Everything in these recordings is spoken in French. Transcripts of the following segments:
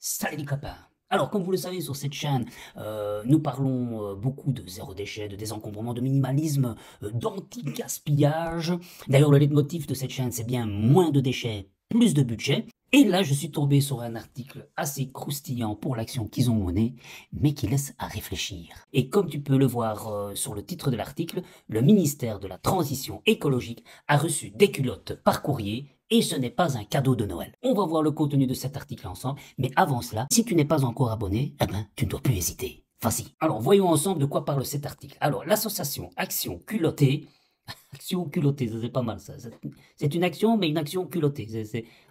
Salut les copains! Alors, comme vous le savez, sur cette chaîne, nous parlons beaucoup de zéro déchet, de désencombrement, de minimalisme, d'anti-gaspillage. D'ailleurs, le leitmotiv de cette chaîne, c'est bien moins de déchets, plus de budget. Et là, je suis tombé sur un article assez croustillant pour l'action qu'ils ont menée, mais qui laisse à réfléchir. Et comme tu peux le voir sur le titre de l'article, le ministère de la Transition écologique a reçu des culottes par courrier et ce n'est pas un cadeau de Noël. On va voir le contenu de cet article ensemble, mais avant cela, si tu n'es pas encore abonné, eh ben, tu ne dois plus hésiter. Vas-y. Alors, voyons ensemble de quoi parle cet article. Alors, l'association Action Culottée, Action Culottée, ça c'est pas mal ça. C'est une action, mais une action culottée.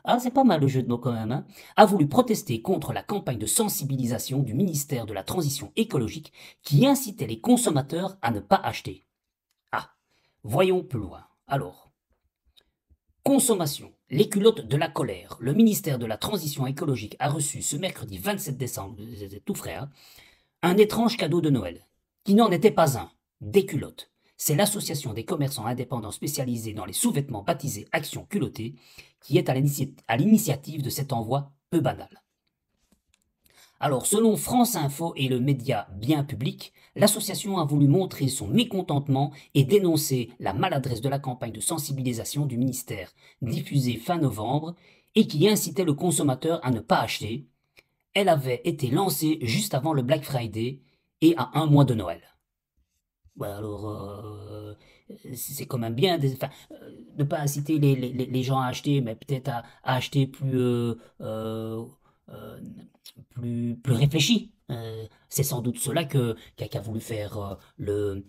Ah, c'est pas mal le jeu de mots quand même, hein. A voulu protester contre la campagne de sensibilisation du ministère de la Transition écologique qui incitait les consommateurs à ne pas acheter. Ah, voyons plus loin. Alors, consommation. Les culottes de la colère. Le ministère de la Transition écologique a reçu ce mercredi 27 décembre, c'était tout frais, hein, un étrange cadeau de Noël, qui n'en était pas un, des culottes. C'est l'association des commerçants indépendants spécialisés dans les sous-vêtements baptisée Action Culottée qui est à l'initiative de cet envoi peu banal. Alors, selon France Info et le média Bien Public, l'association a voulu montrer son mécontentement et dénoncer la maladresse de la campagne de sensibilisation du ministère, diffusée fin novembre, et qui incitait le consommateur à ne pas acheter. Elle avait été lancée juste avant le Black Friday et à un mois de Noël. Ouais, alors, c'est quand même bien ne pas inciter les gens à acheter, mais peut-être à acheter euh, plus réfléchi. C'est sans doute cela qu'a voulu faire le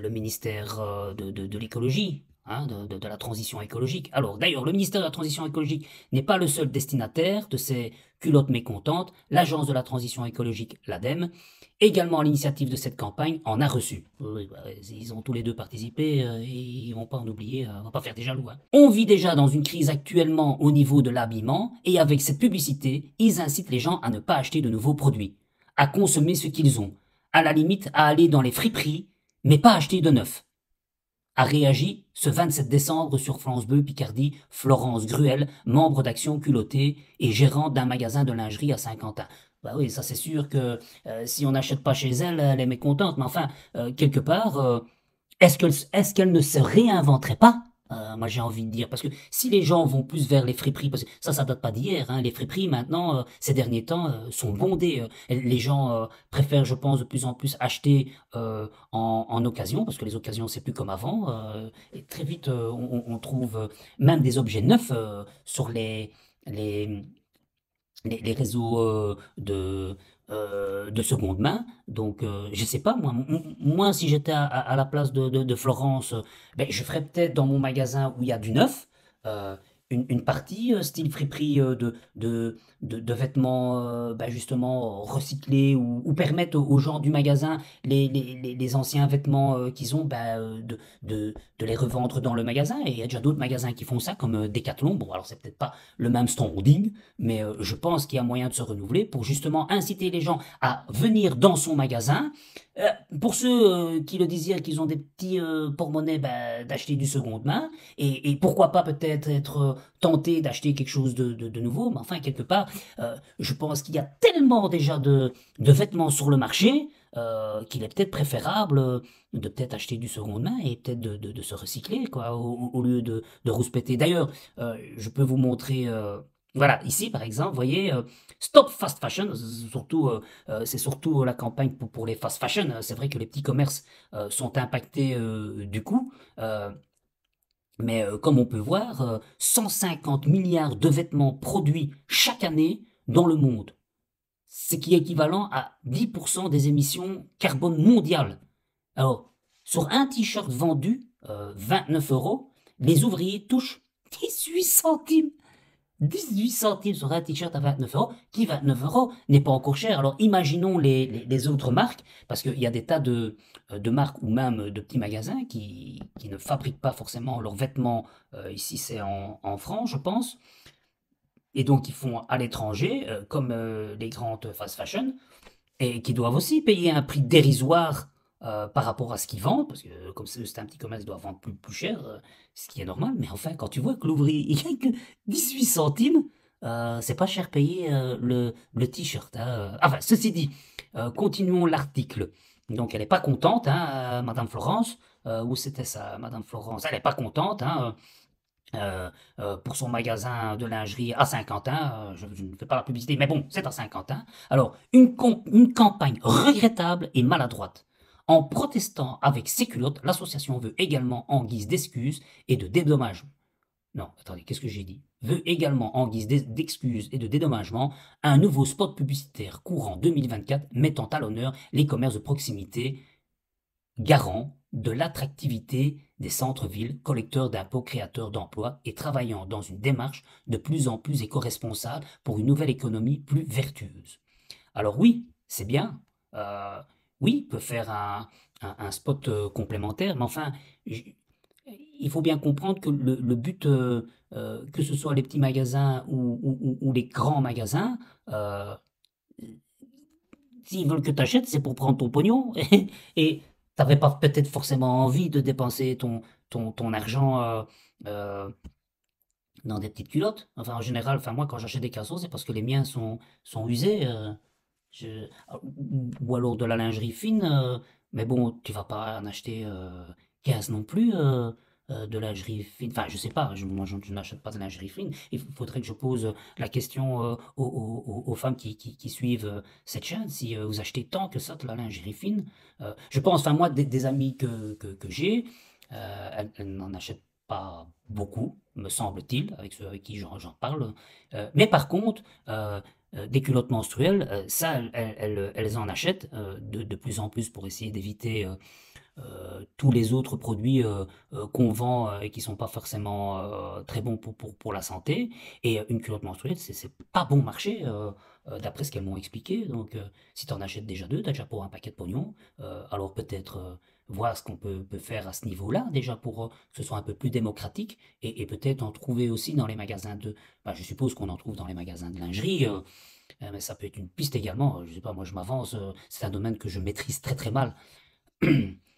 ministère de l'écologie, hein, de la transition écologique. Alors, d'ailleurs, le ministère de la transition écologique n'est pas le seul destinataire de ces culottes mécontentes. L'agence de la transition écologique, l'ADEME, également à l'initiative de cette campagne, en a reçu. Oui, bah, ils ont tous les deux participé, et ils vont pas en oublier, on va pas faire des jaloux, hein. On vit déjà dans une crise actuellement au niveau de l'habillement, et avec cette publicité, ils incitent les gens à ne pas acheter de nouveaux produits, à consommer ce qu'ils ont, à la limite à aller dans les friperies, mais pas acheter de neuf. A réagi ce 27 décembre sur France Bleu Picardie Florence Gruel, membre d'Action Culottée et gérante d'un magasin de lingerie à Saint-Quentin. Bah oui, ça c'est sûr que si on n'achète pas chez elle, elle est mécontente. Mais enfin, quelque part, est-ce qu'elle ne se réinventerait pas? Moi j'ai envie de dire, parce que si les gens vont plus vers les friperies, parce que ça date pas d'hier, hein, les friperies maintenant, ces derniers temps, sont bondées. Les gens préfèrent, je pense, de plus en plus acheter en occasion, parce que les occasions c'est plus comme avant, et très vite on trouve même des objets neufs sur les, les réseaux de seconde main. Donc, je sais pas, moi si j'étais à la place de Florence, ben, je ferais peut-être dans mon magasin où il y a du neuf, euh, une partie style friperie de vêtements ben, justement recyclés ou permettre aux gens du magasin les anciens vêtements qu'ils ont ben, de les revendre dans le magasin. Et il y a déjà d'autres magasins qui font ça, comme Decathlon. Bon, alors c'est peut-être pas le même standing, mais je pense qu'il y a moyen de se renouveler pour justement inciter les gens à venir dans son magasin. Euh, pour ceux qui le désirent, qu'ils ont des petits porte-monnaies, bah, d'acheter du seconde main, et pourquoi pas peut-être être tenté d'acheter quelque chose de nouveau, mais enfin, quelque part, je pense qu'il y a tellement déjà de vêtements sur le marché qu'il est peut-être préférable de peut-être acheter du seconde main et peut-être de se recycler, quoi, au lieu de rouspéter. D'ailleurs, je peux vous montrer, voilà, ici par exemple, vous voyez, Stop Fast Fashion, c'est surtout la campagne pour les fast fashion. C'est vrai que les petits commerces sont impactés du coup, euh, mais comme on peut voir, 150 milliards de vêtements produits chaque année dans le monde, ce qui est équivalent à 10% des émissions carbone mondiales. Alors, sur un t-shirt vendu 29 euros, les ouvriers touchent 18 centimes. 18 centimes sur un t-shirt à 29 euros, qui 29 euros n'est pas encore cher. Alors imaginons les autres marques, parce qu'il y a des tas de marques ou même de petits magasins qui ne fabriquent pas forcément leurs vêtements, ici c'est en France je pense, et donc ils font à l'étranger, comme les grandes fast fashion, et qui doivent aussi payer un prix dérisoire par rapport à ce qu'ils vendent, parce que comme c'est un petit commerce, ils doivent vendre plus cher, ce qui est normal. Mais enfin, quand tu vois que l'ouvrier, il gagne que 18 centimes, c'est pas cher payé le t-shirt, hein. Enfin, ceci dit, continuons l'article. Donc, elle est pas contente, hein, Madame Florence. Où c'était ça, Madame Florence? Elle est pas contente, hein, pour son magasin de lingerie à Saint-Quentin. Je ne fais pas la publicité, mais bon, c'est à Saint-Quentin. Alors, une campagne regrettable et maladroite. En protestant avec ses culottes, l'association veut également, en guise d'excuse et de dédommagement, non, attendez, qu'est-ce que j'ai dit? Veut également, en guise d'excuses et de dédommagement, un nouveau spot publicitaire courant 2024 mettant à l'honneur les commerces de proximité, garants de l'attractivité des centres-villes, collecteurs d'impôts, créateurs d'emplois et travaillant dans une démarche de plus en plus éco-responsable pour une nouvelle économie plus vertueuse. Alors oui, c'est bien. euh, oui, peut faire un spot complémentaire, mais enfin, il faut bien comprendre que le but, que ce soit les petits magasins ou les grands magasins, euh, s'ils veulent que tu achètes, c'est pour prendre ton pognon. Et tu n'avais pas peut-être forcément envie de dépenser ton argent euh, dans des petites culottes. Enfin, en général, enfin, moi, quand j'achète des cassos, c'est parce que les miens sont usés. Ou alors de la lingerie fine. Mais bon, tu vas pas en acheter 15 non plus. De lingerie fine. Enfin, je sais pas, moi je n'achète pas de lingerie fine. Il faudrait que je pose la question aux femmes qui suivent cette chaîne, si vous achetez tant que ça de la lingerie fine. Je pense, enfin moi, des amis que j'ai, elles n'en achètent pas beaucoup, me semble-t-il, avec ceux avec qui j'en parle. Mais par contre, des culottes menstruelles, ça, elles en achètent de plus en plus pour essayer d'éviter tous les autres produits qu'on vend et qui sont pas forcément très bons pour la santé. Et une culotte menstruelle, c'est pas bon marché, d'après ce qu'elles m'ont expliqué. Donc, si tu en achètes déjà deux, tu as déjà pour un paquet de pognon. Alors peut-être voir ce qu'on peut faire à ce niveau-là, déjà pour que ce soit un peu plus démocratique, et peut-être en trouver aussi dans les magasins de... Bah, je suppose qu'on en trouve dans les magasins de lingerie, mais ça peut être une piste également. Je sais pas, moi je m'avance, c'est un domaine que je maîtrise très très mal.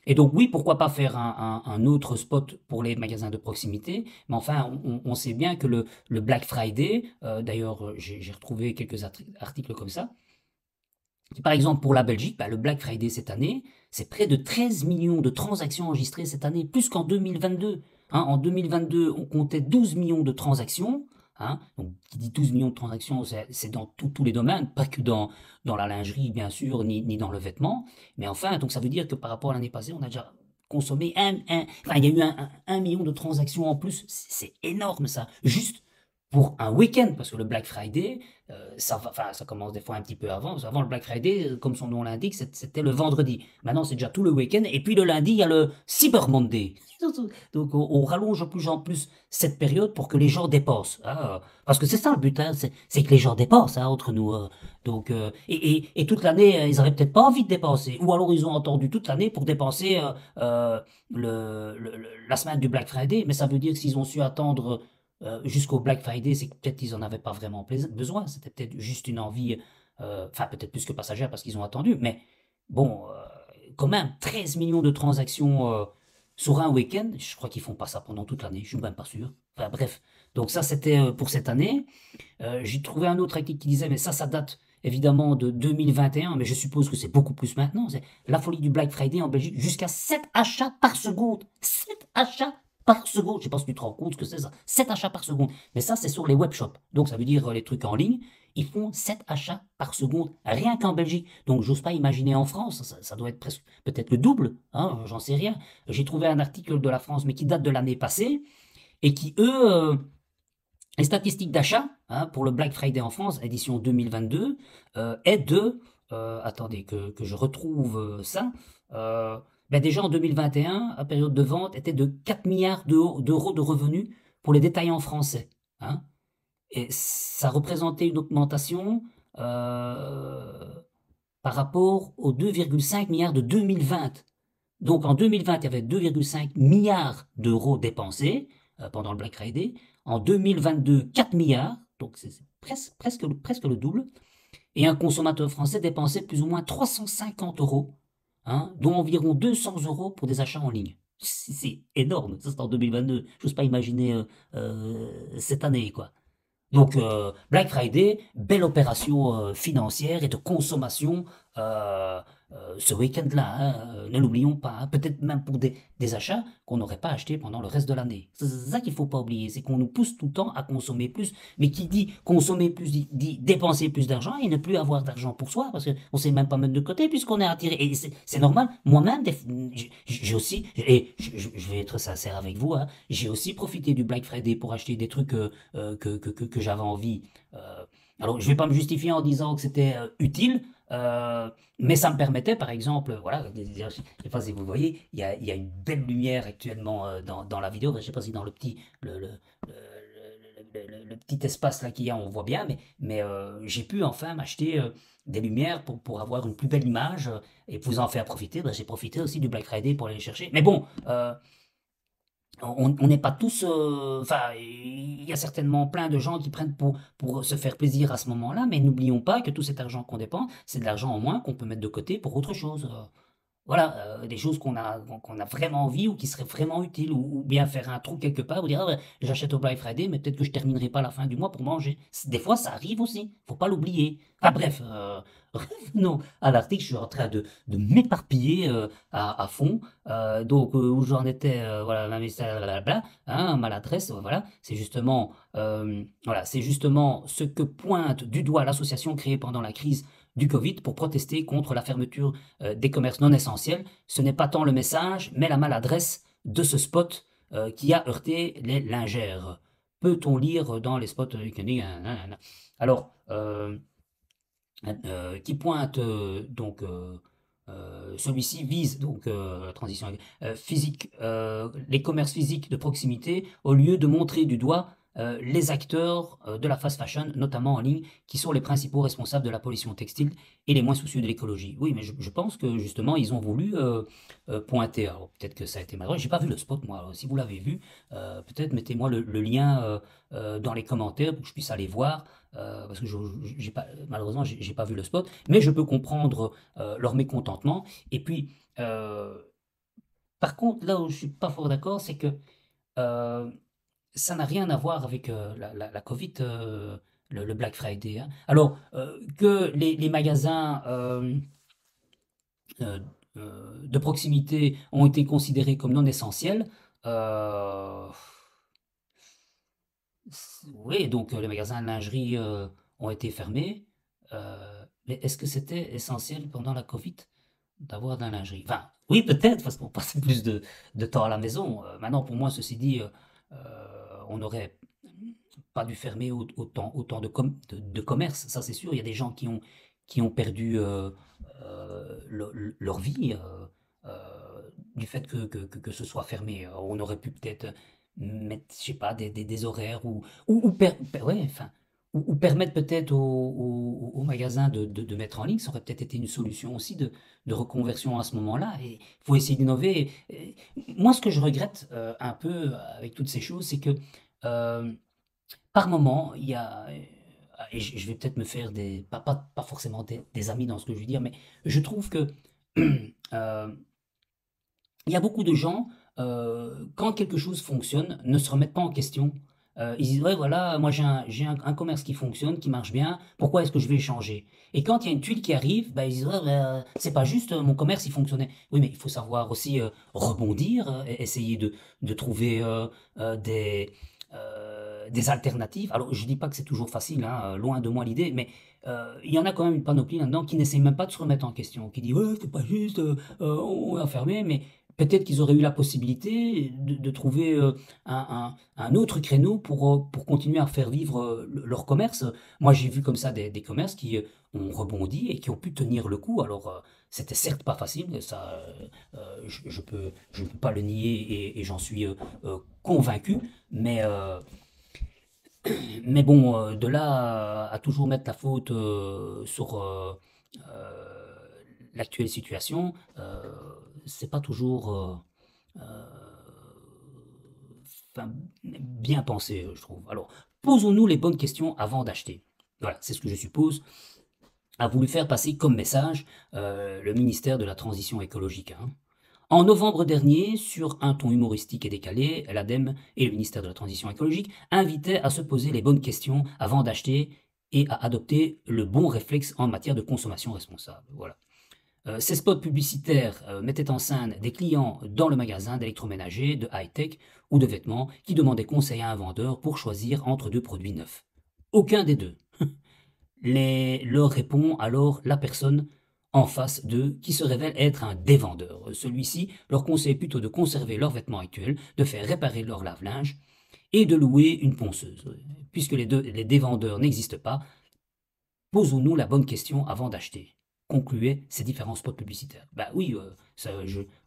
Et donc oui, pourquoi pas faire un autre spot pour les magasins de proximité, mais enfin, on sait bien que le Black Friday, d'ailleurs, j'ai retrouvé quelques articles comme ça. Par exemple, pour la Belgique, bah, le Black Friday cette année, c'est près de 13 millions de transactions enregistrées cette année, plus qu'en 2022. Hein, en 2022, on comptait 12 millions de transactions. Hein, donc, qui dit 12 millions de transactions, c'est dans tous les domaines, pas que dans la lingerie, bien sûr, ni dans le vêtement. Mais enfin, donc ça veut dire que par rapport à l'année passée, on a déjà consommé enfin, il y a eu un million de transactions en plus. C'est énorme, ça. Juste pour un week-end, parce que le Black Friday, enfin, ça commence des fois un petit peu avant. Parce qu'avant le Black Friday, comme son nom l'indique, c'était le vendredi. Maintenant, c'est déjà tout le week-end. Et puis le lundi, il y a le Cyber Monday. Donc, on rallonge de plus en plus cette période pour que les gens dépensent, hein. Parce que c'est ça le but, hein, c'est que les gens dépensent, hein, entre nous. Donc, et toute l'année, ils n'avaient peut-être pas envie de dépenser. Ou alors, ils ont entendu toute l'année pour dépenser la semaine du Black Friday. Mais ça veut dire que s'ils ont su attendre jusqu'au Black Friday, c'est que peut-être qu'ils en avaient pas vraiment besoin. C'était peut-être juste une envie, enfin peut-être plus que passagère parce qu'ils ont attendu. Mais bon, quand même, 13 millions de transactions sur un week-end. Je crois qu'ils font pas ça pendant toute l'année. Je suis même pas sûr. Enfin bref. Donc ça, c'était pour cette année. J'ai trouvé un autre article qui disait, mais ça date évidemment de 2021, mais je suppose que c'est beaucoup plus maintenant. C'est la folie du Black Friday en Belgique, jusqu'à 7 achats par seconde. 7 achats par seconde. Je sais pas si tu te rends compte ce que c'est ça. 7 achats par seconde. Mais ça, c'est sur les webshops. Donc ça veut dire les trucs en ligne. Ils font 7 achats par seconde, rien qu'en Belgique. Donc j'ose pas imaginer en France. Ça doit être presque, peut-être le double, hein, j'en sais rien. J'ai trouvé un article de la France, mais qui date de l'année passée, et qui, eux, les statistiques d'achat, hein, pour le Black Friday en France, édition 2022, est de... attendez, que je retrouve ça. Ben déjà en 2021, la période de vente était de 4 milliards d'euros de revenus pour les détaillants français. Hein. Et ça représentait une augmentation par rapport aux 2,5 milliards de 2020. Donc en 2020, il y avait 2,5 milliards d'euros dépensés pendant le Black Friday. En 2022, 4 milliards, donc c'est presque le double. Et un consommateur français dépensait plus ou moins 350 euros, hein, dont environ 200 euros pour des achats en ligne. C'est énorme, ça c'est en 2022. Je n'ose pas imaginer cette année, quoi. Donc, Black Friday, belle opération financière et de consommation ce week-end-là, hein, ne l'oublions pas, hein, peut-être même pour des achats qu'on n'aurait pas achetés pendant le reste de l'année. C'est ça qu'il faut pas oublier, c'est qu'on nous pousse tout le temps à consommer plus, mais qui dit consommer plus dit dépenser plus d'argent et ne plus avoir d'argent pour soi, parce qu'on ne sait même pas mettre de côté puisqu'on est attiré. Et c'est normal, moi-même, j'ai aussi, et je vais être sincère avec vous, hein, j'ai aussi profité du Black Friday pour acheter des trucs que j'avais envie. Alors, je vais pas me justifier en disant que c'était utile, mais ça me permettait, par exemple, voilà, je sais pas si vous voyez, il y a une belle lumière actuellement dans la vidéo. Je sais pas si dans le petit espace là qu'il y a, on voit bien, mais j'ai pu enfin m'acheter des lumières pour avoir une plus belle image et vous en faire profiter. Ben, j'ai profité aussi du Black Friday pour aller les chercher. Mais bon, on n'est pas tous, enfin, il y a certainement plein de gens qui prennent pour se faire plaisir à ce moment-là, mais n'oublions pas que tout cet argent qu'on dépense, c'est de l'argent en moins qu'on peut mettre de côté pour autre chose. Voilà, des choses qu'on a vraiment envie ou qui seraient vraiment utiles, ou bien faire un trou quelque part, ou dire, ah ouais, j'achète au Black Friday, mais peut-être que je terminerai pas à la fin du mois pour manger. Des fois, ça arrive aussi, faut pas l'oublier. Ah bref, non, à l'article, je suis en train de m'éparpiller à fond. Donc, où j'en étais, voilà, ma message, blablabla, hein, maladresse, voilà, voilà, c'est justement ce que pointe du doigt l'association créée pendant la crise du Covid pour protester contre la fermeture des commerces non essentiels. Ce n'est pas tant le message, mais la maladresse de ce spot qui a heurté les lingères. Peut-on lire dans les spots alors, qui pointe donc celui-ci vise donc la transition physique, les commerces physiques de proximité, au lieu de montrer du doigt les acteurs de la fast fashion, notamment en ligne, qui sont les principaux responsables de la pollution textile et les moins soucieux de l'écologie. Oui, mais je pense que justement ils ont voulu pointer. Alors peut-être que ça a été malheureux. J'ai pas vu le spot moi. Alors, si vous l'avez vu, peut-être mettez-moi le lien dans les commentaires pour que je puisse aller voir. Parce que j'ai pas, malheureusement, j'ai pas vu le spot, mais je peux comprendre leur mécontentement. Et puis, par contre, là où je suis pas fort d'accord, c'est que euh, ça n'a rien à voir avec la Covid, le Black Friday, hein. Alors, que les magasins euh, de proximité ont été considérés comme non essentiels, euh, oui, donc les magasins de lingerie ont été fermés. Mais est-ce que c'était essentiel pendant la Covid d'avoir de la lingerie? Enfin, oui, peut-être, parce qu'on passait plus de temps à la maison. Maintenant, pour moi, ceci dit, on n'aurait pas dû fermer autant de commerces, ça c'est sûr. Il y a des gens qui ont perdu leur vie du fait que ce soit fermé. On aurait pu peut-être mettre, je sais pas, des horaires ouais, enfin, ou permettre peut-être aux magasins de mettre en ligne. Ça aurait peut-être été une solution aussi de reconversion à ce moment-là. Et il faut essayer d'innover. Moi, ce que je regrette un peu avec toutes ces choses, c'est que euh, par moment, il y a, et je vais peut-être me faire pas forcément des amis dans ce que je veux dire, mais je trouve que euh, il y a beaucoup de gens, quand quelque chose fonctionne, ne se remettent pas en question. Ils disent, ouais, voilà, moi j'ai un commerce qui fonctionne, qui marche bien, pourquoi est-ce que je vais changer? Et quand il y a une tuile qui arrive, bah, ils disent, ouais, bah, c'est pas juste, mon commerce il fonctionnait. Oui, mais il faut savoir aussi rebondir, essayer de trouver des alternatives. Alors, je dis pas que c'est toujours facile, hein, loin de moi l'idée, mais il y en a quand même une panoplie là-dedans qui n'essaie même pas de se remettre en question, qui dit, ouais, c'est pas juste, on va fermer, mais peut-être qu'ils auraient eu la possibilité de trouver un autre créneau pour continuer à faire vivre leur commerce. Moi, j'ai vu comme ça des commerces qui ont rebondi et qui ont pu tenir le coup. Alors, c'était certes pas facile, ça, je peux pas le nier et j'en suis convaincu, mais, euh, mais bon, de là à toujours mettre la faute sur euh, l'actuelle situation, c'est pas toujours enfin, bien pensé, je trouve. Alors, posons-nous les bonnes questions avant d'acheter. Voilà, c'est ce que je suppose a voulu faire passer comme message le ministère de la Transition écologique, hein. En novembre dernier, sur un ton humoristique et décalé, l'ADEME et le ministère de la Transition écologique invitaient à se poser les bonnes questions avant d'acheter et à adopter le bon réflexe en matière de consommation responsable. Voilà. Ces spots publicitaires mettaient en scène des clients dans le magasin d'électroménager, de high-tech ou de vêtements qui demandaient conseil à un vendeur pour choisir entre deux produits neufs. Aucun des deux leur répond alors la personne en face d'eux qui se révèle être un dévendeur. Celui-ci leur conseille plutôt de conserver leurs vêtements actuels, de faire réparer leur lave-linge et de louer une ponceuse. Puisque les dévendeurs n'existent pas, posons-nous la bonne question avant d'acheter. Concluaient ces différents spots publicitaires. Bah oui,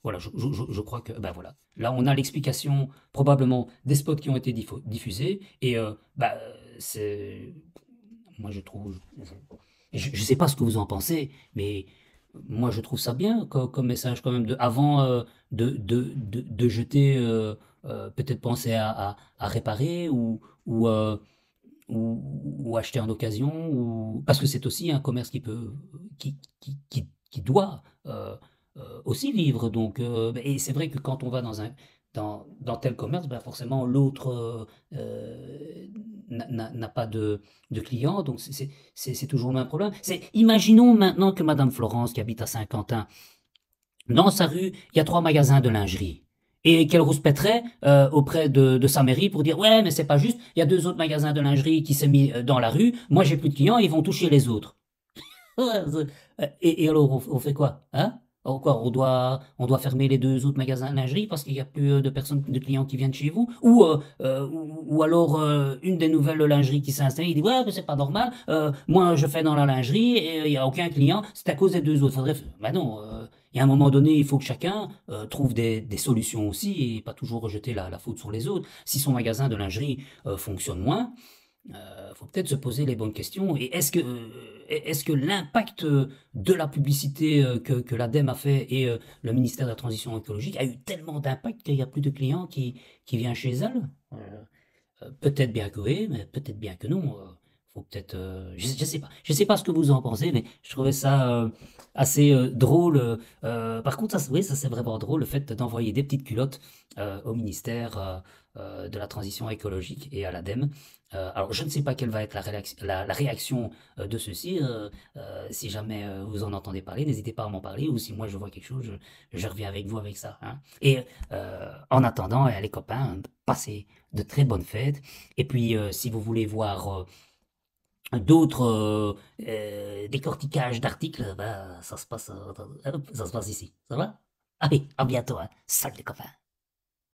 voilà, je crois que, bah voilà. Là, on a l'explication probablement des spots qui ont été diffusés et c'est, moi je trouve, je sais pas ce que vous en pensez, mais moi je trouve ça bien comme message quand même avant de jeter, peut-être penser à réparer ou acheter en occasion, parce que c'est aussi un commerce qui doit aussi vivre. Donc, et c'est vrai que quand on va dans tel commerce, ben forcément l'autre n'a pas de clients, donc c'est toujours le même problème. Imaginons maintenant que Madame Florence, qui habite à Saint-Quentin, dans sa rue, il y a 3 magasins de lingerie. Et qu'elle rouspèterait auprès de sa mairie pour dire ouais mais c'est pas juste, il y a 2 autres magasins de lingerie qui s'est mis dans la rue, moi j'ai plus de clients, ils vont toucher les autres. Et alors on fait quoi, hein? Encore, on doit fermer les 2 autres magasins de lingerie parce qu'il n'y a plus de clients qui viennent chez vous? Ou alors, une des nouvelles lingeries qui s'est installée, il dit, ouais, mais c'est pas normal, moi je fais dans la lingerie et il n'y a aucun client, c'est à cause des 2 autres. Bah non, il y a un moment donné, il faut que chacun trouve des solutions aussi et pas toujours rejeter la faute sur les autres. Si son magasin de lingerie fonctionne moins, faut peut-être se poser les bonnes questions. Et est-ce que l'impact de la publicité que l'ADEME a fait et le ministère de la Transition écologique a eu tellement d'impact qu'il n'y a plus de clients qui viennent chez elle? Peut-être bien que oui, mais peut-être bien que non. Faut peut-être, je sais pas. Je sais pas ce que vous en pensez, mais je trouvais ça assez drôle. Par contre, oui, ça c'est vraiment drôle, le fait d'envoyer des petites culottes au ministère de la Transition écologique et à l'ADEME. Alors, je ne sais pas quelle va être la réaction de ceux-ci. Si jamais vous en entendez parler, n'hésitez pas à m'en parler. Ou si moi je vois quelque chose, je reviens avec vous avec ça, hein. Et en attendant, les copains, passez de très bonnes fêtes. Et puis, si vous voulez voir d'autres décortiquages d'articles, bah, ça se passe ici. Ça va? Allez, à bientôt, hein. Salut les copains.